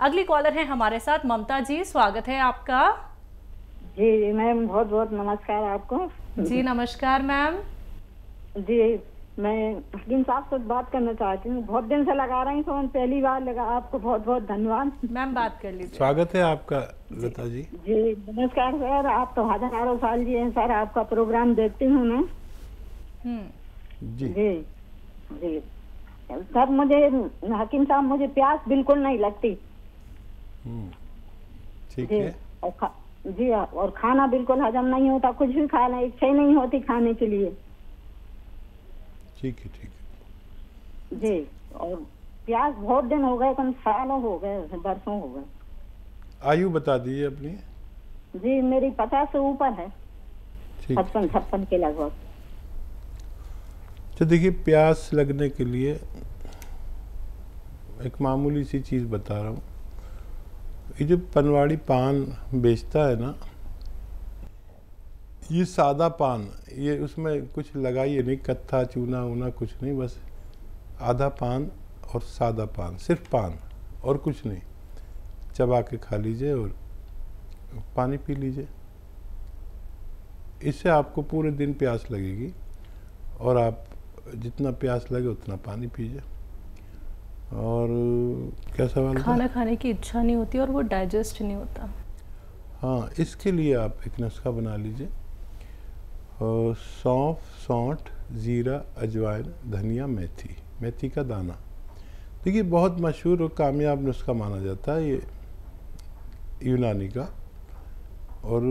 अगली कॉलर है हमारे साथ ममता जी, स्वागत है आपका। जी मैम, बहुत बहुत नमस्कार आपको। जी नमस्कार मैम। जी मैं हकीम साहब से बात करना चाहती हूँ, बहुत दिन से लगा रही हूँ, पहली बार लगा। आपको बहुत बहुत धन्यवाद। मैम बात कर लीजिए। स्वागत है आपका लता जी। जी नमस्कार सर, आप तो हजारों साल जी हैं सर, आपका प्रोग्राम देखती हूँ मैं। जी जी जी सर, मुझे हकीम साहब, मुझे प्यास बिल्कुल नहीं लगती। ठीक जी है। जी और खाना बिल्कुल हजम नहीं होता, कुछ भी खाना इच्छा ही नहीं होती खाने के लिए। ठीक है। जी और प्यास बहुत दिन हो गए, कम सालों हो गए, बरसों हो गए। आयु बता दीजिए अपनी। जी मेरी 50 से ऊपर है, ठीक 56 के लगभग। तो देखिए, प्यास लगने के लिए एक मामूली सी चीज़ बता रहा हूँ। ये जो पनवाड़ी पान बेचता है ना, ये सादा पान, ये उसमें कुछ लगाइए नहीं, कत्था चूना वूना कुछ नहीं, बस आधा पान और सादा पान, सिर्फ पान और कुछ नहीं, चबा के खा लीजिए और पानी पी लीजिए। इससे आपको पूरे दिन प्यास लगेगी और आप जितना प्यास लगे उतना पानी पीजिए। और क्या सवाल? खाना खाने की इच्छा नहीं होती और वो डाइजेस्ट नहीं होता। हाँ, इसके लिए आप एक नुस्खा बना लीजिए। सौंफ, सौंठ, ज़ीरा, अजवाइन, धनिया, मेथी का दाना। देखिए, बहुत मशहूर और कामयाब नुस्खा माना जाता है ये यूनानी का। और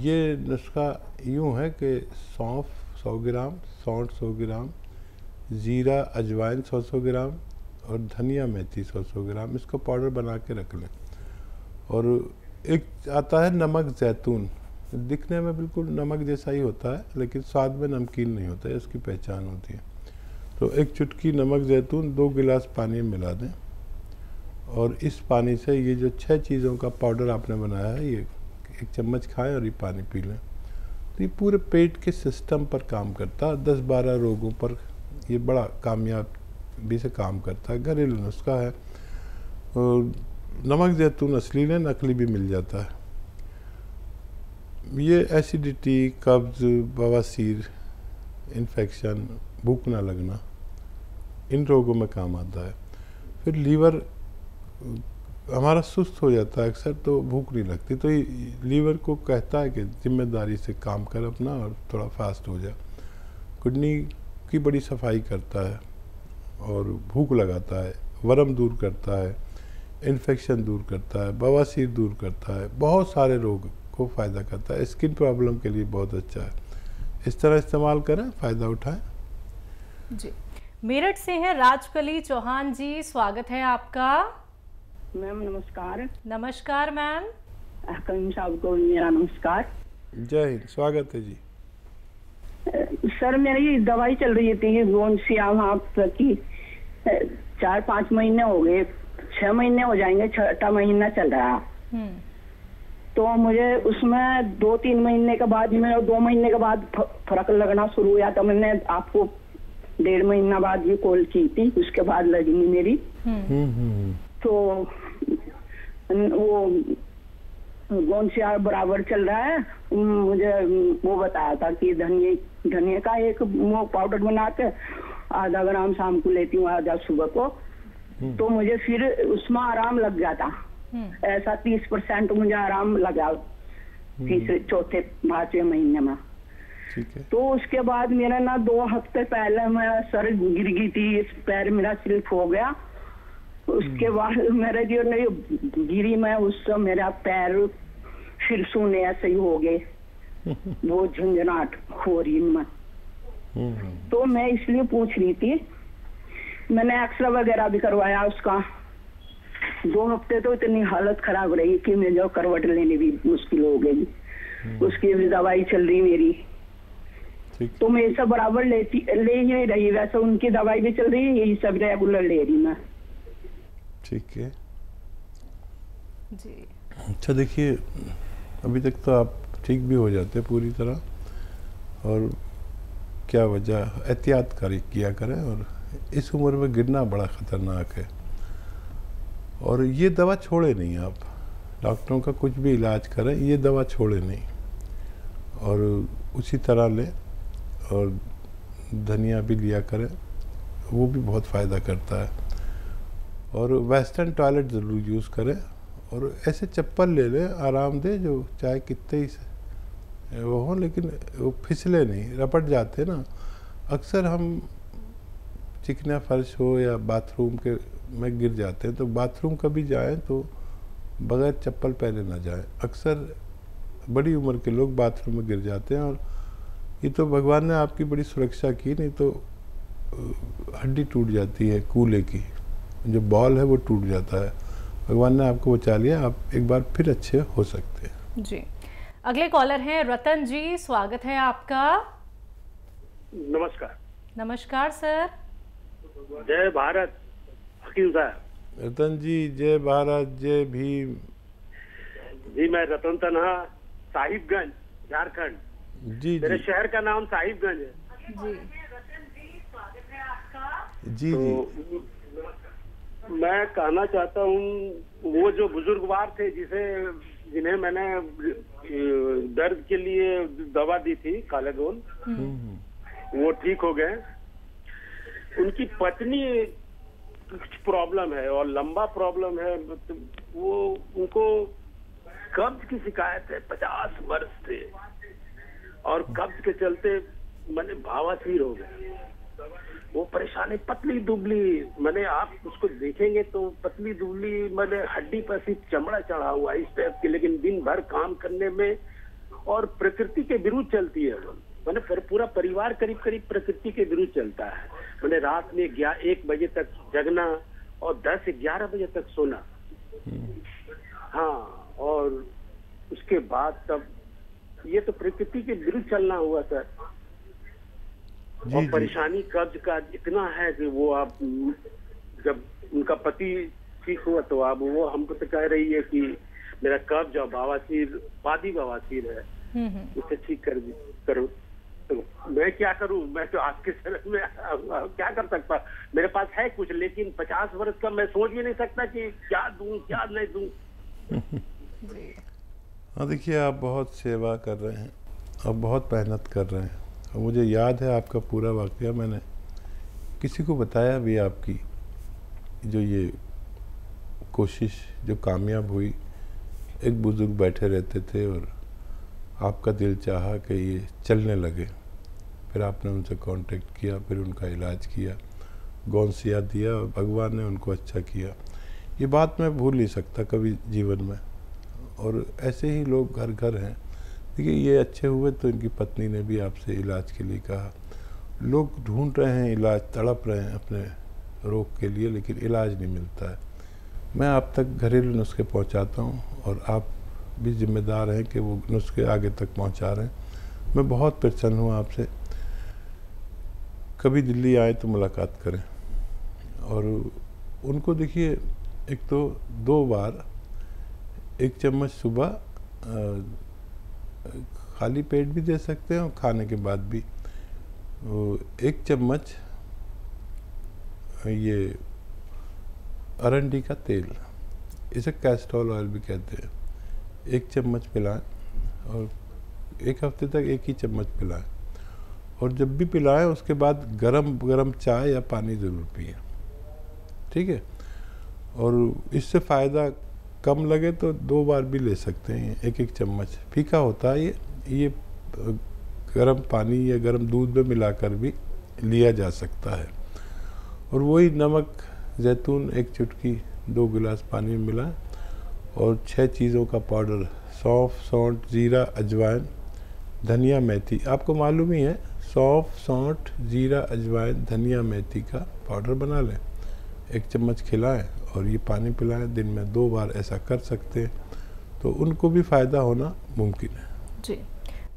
ये नुस्खा यूँ है कि सौंफ 100 ग्राम, सौंठ 100 ग्राम, ज़ीरा अजवाइन 100 ग्राम और धनिया मेथी 100 ग्राम, इसको पाउडर बना के रख लें। और एक आता है नमक ज़ैतून, दिखने में बिल्कुल नमक जैसा ही होता है लेकिन स्वाद में नमकीन नहीं होता है, इसकी पहचान होती है। तो एक चुटकी नमक ज़ैतून 2 गिलास पानी में मिला दें और इस पानी से ये जो 6 चीज़ों का पाउडर आपने बनाया है, ये 1 चम्मच खाएं और ये पानी पी लें। तो ये पूरे पेट के सिस्टम पर काम करता है, 10-12 रोगों पर ये बड़ा कामयाबी से काम करता है। घरेलू नुस्खा है। और नमक ज़ैतून असली लें, नकली भी मिल जाता है। ये एसिडिटी, कब्ज़, बवासीर, इन्फेक्शन, भूख ना लगना, इन रोगों में काम आता है। फिर लीवर हमारा सुस्त हो जाता है अक्सर, तो भूख नहीं लगती, तो ये लीवर को कहता है कि जिम्मेदारी से काम कर अपना और थोड़ा फास्ट हो जा। किडनी की बड़ी सफाई करता है और भूख लगाता है, वरम दूर करता है, इन्फेक्शन दूर करता है, बवासीर दूर करता है, बहुत सारे रोग को फ़ायदा करता है। स्किन प्रॉब्लम के लिए बहुत अच्छा है। इस तरह इस्तेमाल करें, फ़ायदा उठाएं। जी मेरठ से हैं राजकली चौहान जी, स्वागत है आपका। मैम नमस्कार। नमस्कार मैम। हकीम साहब को मेरा नमस्कार। जय हिंद, स्वागत है जी। सर मेरी दवाई चल रही थी गोंसियाम की, 4-5 महीने हो गए, 6 महीने हो जाएंगे, 6वां महीना चल रहा। तो मुझे उसमें 2-3 महीने के बाद, मैं 2 महीने के बाद फर्क लगना शुरू हुआ। तो मैंने आपको 1.5 महीना बाद ये कॉल की थी, उसके बाद लगी मेरी। तो वो गोंसिया बराबर चल रहा है। मुझे वो बताया था कि धनिया का एक वो पाउडर बना के आधा ग्राम शाम को लेती हूँ, आधा सुबह को। तो मुझे फिर उसमें आराम लग जाता। ऐसा 30% मुझे आराम लगा तीसरे, चौथे, 5वें महीने में। तो उसके बाद मेरा ना 2 हफ्ते पहले मैं सर गिर गई थी, इस पैर मेरा स्लिप हो गया। उसके बाद मेरे जो नहीं गिरी मैं, उससे मेरा पैर फिर सूने ऐसे ही हो गए, वो झंझनाहट हो रही में। तो मैं इसलिए पूछ रही थी, मैंने एक्सरे वगैरह भी करवाया उसका। 2 हफ्ते तो इतनी हालत खराब रही कि मैं जो करवट लेने भी मुश्किल हो गई। उसकी भी दवाई चल रही मेरी, तो मैं सब बराबर ले ही रही। वैसे उनकी दवाई भी चल रही है, यही सब रेगुलर ले रही मैं। ठीक है जी। अच्छा, देखिए, अभी तक तो आप ठीक भी हो जाते पूरी तरह, और क्या वजह, एहतियात किया करें। और इस उम्र में गिरना बड़ा ख़तरनाक है। और ये दवा छोड़े नहीं आप, डॉक्टरों का कुछ भी इलाज करें ये दवा छोड़े नहीं, और उसी तरह लें। और धनिया भी लिया करें, वो भी बहुत फ़ायदा करता है। और वेस्टर्न टॉयलेट ज़रूर यूज़ करें, और ऐसे चप्पल ले लें आरामदेह, जो चाहे कितने ही वो हो लेकिन वो फिसले नहीं, रपट जाते ना। अक्सर हम चिकना फर्श हो या बाथरूम के में गिर जाते हैं, तो बाथरूम कभी जाएं तो बगैर चप्पल पहने ना जाएं। अक्सर बड़ी उम्र के लोग बाथरूम में गिर जाते हैं, और ये तो भगवान ने आपकी बड़ी सुरक्षा की, नहीं तो हड्डी टूट जाती है, कूल्हे की जो बॉल है वो टूट जाता है। भगवान ने आपको बचा लिया, आप एक बार फिर अच्छे हो सकते हैं। जी, अगले कॉलर हैं रतन जी, स्वागत है आपका। नमस्कार। नमस्कार सर। जय भारत हकीम साहब। रतन जी जय भारत, जय भीम। जी मैं रतन तनहा, साहिबगंज, झारखंड। जी मेरे जी शहर का नाम साहिबगंज है। जी जी तो जी मैं कहना चाहता हूँ, वो जो बुजुर्गवार थे जिन्हें मैंने दर्द के लिए दवा दी थी काले गोल, वो ठीक हो गए। उनकी पत्नी कुछ प्रॉब्लम है और लंबा प्रॉब्लम है, वो उनको कब्ज की शिकायत है, 50 वर्ष से, और कब्ज के चलते मैंने भावासीर हो गए। वो परेशानी, पतली दुबली, मैंने आप उसको देखेंगे तो पतली दुबली, मैंने हड्डी पर सिर्फ चमड़ा चढ़ा हुआ इस टाइप की, लेकिन दिन भर काम करने में और प्रकृति के विरुद्ध चलती है। मैंने पूरा परिवार करीब करीब प्रकृति के विरुद्ध चलता है। मैंने रात में 1 बजे तक जगना और 10-11 बजे तक सोना। हाँ, और उसके बाद तब ये तो प्रकृति के विरुद्ध चलना हुआ सर। और परेशानी कब्ज का इतना है कि वो आप जब उनका पति ठीक हुआ तो अब वो हमको तो कह रही है कि मेरा कब्ज और बवासीर, पादी बवासीर है, उसे ठीक करो। तो मैं क्या करूं? मैं तो आपके शरण में क्या कर सकता? मेरे पास है कुछ, लेकिन 50 वर्ष का मैं सोच भी नहीं सकता कि क्या दूं क्या नहीं दूं। हाँ देखिए, आप बहुत सेवा कर रहे हैं और बहुत मेहनत कर रहे हैं, और मुझे याद है आपका पूरा वाकया, मैंने किसी को बताया भी आपकी जो ये कोशिश जो कामयाब हुई। एक बुजुर्ग बैठे रहते थे और आपका दिल चाहा कि ये चलने लगे, फिर आपने उनसे कांटेक्ट किया, फिर उनका इलाज किया, गौनसिया दिया और भगवान ने उनको अच्छा किया। ये बात मैं भूल नहीं सकता कभी जीवन में। और ऐसे ही लोग घर घर हैं। देखिए, ये अच्छे हुए तो इनकी पत्नी ने भी आपसे इलाज के लिए कहा। लोग ढूंढ रहे हैं इलाज, तड़प रहे हैं अपने रोग के लिए, लेकिन इलाज नहीं मिलता है। मैं आप तक घरेलू नुस्खे पहुंचाता हूं, और आप भी जिम्मेदार हैं कि वो नुस्खे आगे तक पहुंचा रहे हैं। मैं बहुत प्रसन्न हूं आपसे। कभी दिल्ली आए तो मुलाकात करें। और उनको देखिए, एक तो 2 बार 1 चम्मच सुबह खाली पेट भी दे सकते हैं और खाने के बाद भी 1 चम्मच ये अरंडी का तेल, इसे कैस्ट्रोल ऑयल भी कहते हैं, 1 चम्मच पिलाएं, और 1 हफ्ते तक 1 ही चम्मच पिलाएं। और जब भी पिलाएं उसके बाद गरम चाय या पानी ज़रूर पिए, ठीक है। और इससे फ़ायदा कम लगे तो 2 बार भी ले सकते हैं। 1-1 चम्मच फीका होता है ये गर्म पानी या गर्म दूध में मिलाकर भी लिया जा सकता है। और वही नमक, जैतून 1 चुटकी 2 गिलास पानी में मिलाएं, और 6 चीज़ों का पाउडर, सौंफ, सौंठ, जीरा, अजवाइन, धनिया, मेथी। आपको मालूम ही है, सौंफ, सौंठ, जीरा, अजवाइन, धनिया, मेथी का पाउडर बना लें, 1 चम्मच खिलाएं और ये पानी पिलाएं। दिन में 2 बार ऐसा कर सकते हैं, तो उनको भी फ़ायदा होना मुमकिन है। जी,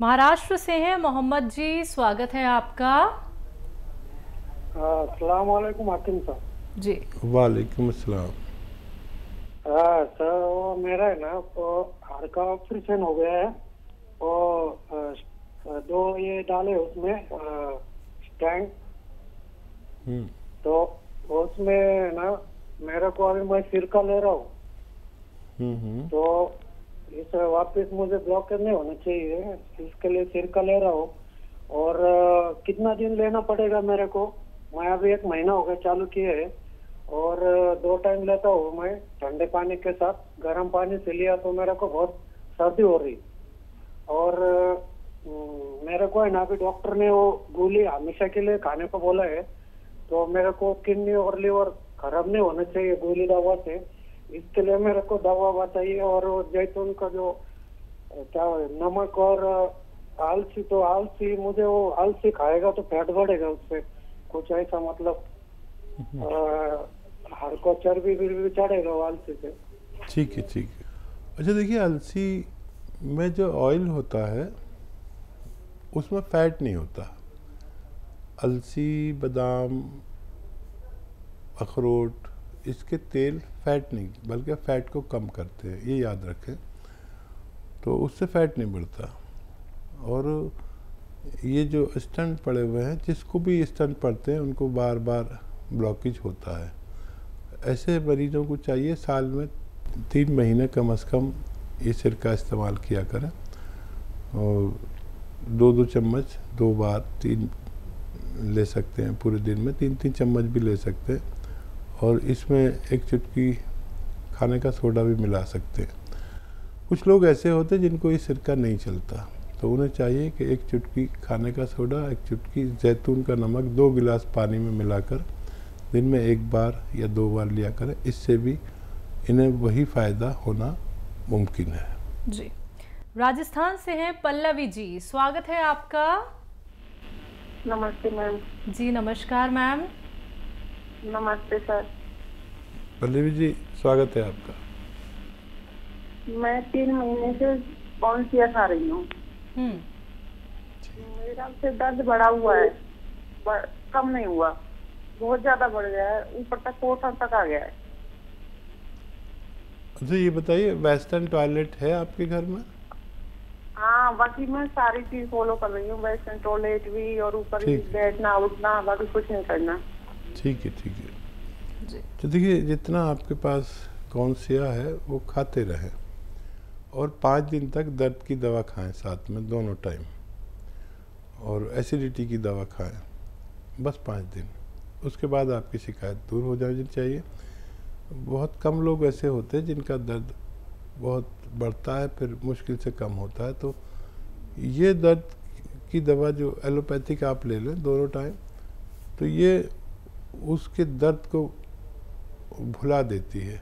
महाराष्ट्र से हैं मोहम्मद जी, स्वागत है आपका। अस्सलाम वालेकुम हाकिम साहब। जी वालेकुम अस्सलाम। सर वो मेरा है ना, वो हार्ट का ऑपरेशन हो गया है, और 2 ये डाले उसमें स्टैंड, तो उसमें ना मेरा मेरे को अभी मैं सिरका ले रहा हूँ, तो इस वापस मुझे ब्लॉकेज नहीं होना चाहिए, इसके लिए सिरका ले रहा हूँ। और कितना दिन लेना पड़ेगा मेरे को? मैं अभी 1 महीना हो गया चालू किए है, और 2 टाइम लेता हूँ मैं ठंडे पानी के साथ। गर्म पानी से लिया तो मेरे को बहुत सर्दी हो रही, और मेरे को है ना अभी डॉक्टर ने वो गोली हमेशा के लिए खाने को बोला है, तो मेरे को किडनी और लीवर खराब नहीं होना चाहिए गोली दवा से, इसके लिए मेरे को दवा बताइए। और वो जैतून का जो क्या नमक और आलसी, तो आलसी मुझे वो आलसी खाएगा तो फैट बढ़ेगा उससे, कुछ ऐसा मतलब हाड़ को चर्बी भी चढ़ेगा वो आलसी से। ठीक है, ठीक है। अच्छा देखिए, अलसी में जो ऑयल होता है उसमें फैट नहीं होता। अलसी, बादाम, अखरोट, इसके तेल फैट नहीं बल्कि फैट को कम करते हैं, ये याद रखें। तो उससे फैट नहीं बढ़ता। और ये जो स्टंट पड़े हुए हैं, जिसको भी स्टंट पड़ते हैं उनको बार बार ब्लॉकेज होता है। ऐसे मरीजों को चाहिए साल में 3 महीने कम से कम ये सिरका इस्तेमाल किया करें, और 2-2 चम्मच 2 बार 3 ले सकते हैं पूरे दिन में, 3-3 चम्मच भी ले सकते हैं। और इसमें एक चुटकी खाने का सोडा भी मिला सकते हैं। कुछ लोग ऐसे होते हैं जिनको ये सिरका नहीं चलता, तो उन्हें चाहिए कि 1 चुटकी खाने का सोडा, 1 चुटकी जैतून का नमक 2 गिलास पानी में मिलाकर दिन में 1 बार या 2 बार लिया करें। इससे भी इन्हें वही फ़ायदा होना मुमकिन है। जी, राजस्थान से हैं पल्लवी जी, स्वागत है आपका। नमस्ते मैम। जी नमस्कार मैम। नमस्ते सर। पल्लवी जी, स्वागत है आपका। मैं 3 महीने से कौनसिया खा रही हूँ। मेरा से दर्द बढ़ा हुआ है, कम नहीं हुआ, बहुत ज्यादा बढ़ गया है, ऊपर तक कोठर तक आ गया है। अच्छा ये बताइए, वेस्टर्न टॉयलेट है आपके घर में? हाँ, बाकी मैं सारी चीज फॉलो कर रही हूँ, वेस्टर्न टॉयलेट भी, और ऊपर भी बैठना उठना, बाकी कुछ नहीं करना। ठीक है, ठीक है। तो देखिए, जितना आपके पास कौनसिया है वो खाते रहें, और 5 दिन तक दर्द की दवा खाएं साथ में दोनों टाइम, और एसिडिटी की दवा खाएं बस 5 दिन। उसके बाद आपकी शिकायत दूर हो जानी चाहिए। बहुत कम लोग ऐसे होते हैं जिनका दर्द बहुत बढ़ता है फिर मुश्किल से कम होता है। तो ये दर्द की दवा जो एलोपैथिक आप ले लें दोनों टाइम, तो ये उसके दर्द को भुला देती है,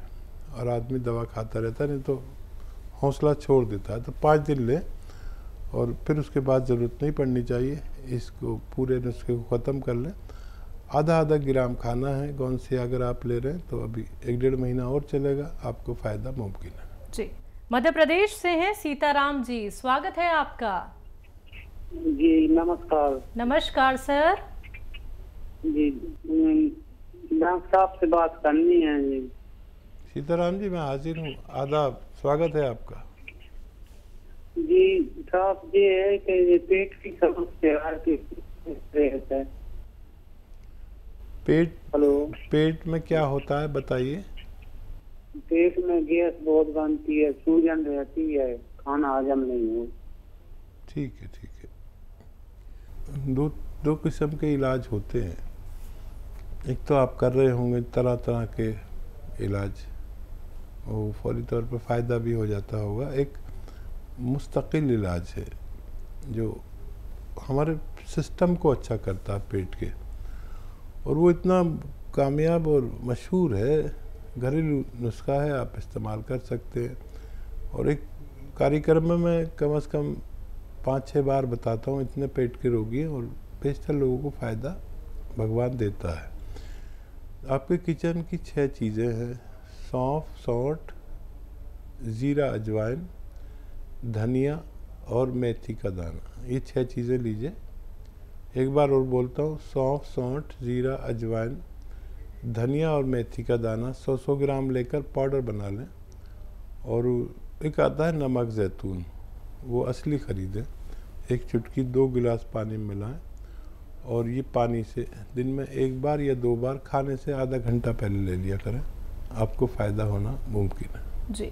और आदमी दवा खाता रहता है, नहीं तो हौसला छोड़ देता है। तो 5 दिन लें, और फिर उसके बाद ज़रूरत नहीं पड़नी चाहिए। इसको पूरे नुस्खे को ख़त्म कर लें। आधा ग्राम खाना है कौनसिया अगर आप ले रहे हैं, तो अभी 1-1.5 महीना और चलेगा, आपको फ़ायदा मुमकिन है। जी, मध्य प्रदेश से हैं सीताराम जी, स्वागत है आपका। जी नमस्कार। नमस्कार सर। जी डॉक्टर साहब से बात करनी है जी। सीताराम जी, मैं हाजिर हूँ, आदाब, स्वागत है आपका। जी साहब, ये है कि पेट की समस्या है। पेट में क्या होता है बताइए। पेट में गैस बहुत बनती है, सूजन रहती है, खाना हजम नहीं हो। ठीक है, ठीक है। दो किस्म के इलाज होते हैं। एक तो आप कर रहे होंगे तरह तरह के इलाज, वो फौरी तौर पर फ़ायदा भी हो जाता होगा। एक मुस्तकिल इलाज है जो हमारे सिस्टम को अच्छा करता है पेट के, और वो इतना कामयाब और मशहूर है, घरेलू नुस्खा है, आप इस्तेमाल कर सकते हैं। और एक कार्यक्रम में मैं कम से कम 5-6 बार बताता हूँ, इतने पेट के रोगी हैं, और बेशतर लोगों को फ़ायदा भगवान देता है। आपके किचन की 6 चीज़ें हैं: सौंफ, सौंठ, ज़ीरा, अजवाइन, धनिया और मेथी का दाना। ये 6 चीज़ें लीजिए। एक बार और बोलता हूँ, सौंफ, सौंठ, ज़ीरा, अजवाइन, धनिया और मेथी का दाना 100-100 ग्राम लेकर पाउडर बना लें। और एक आता है नमक जैतून, वो असली ख़रीदें। 1 चुटकी 2 गिलास पानी में मिलाएं, और ये पानी से दिन में 1 बार या 2 बार खाने से आधा घंटा पहले ले लिया करें। आपको फ़ायदा होना मुमकिन है। जी।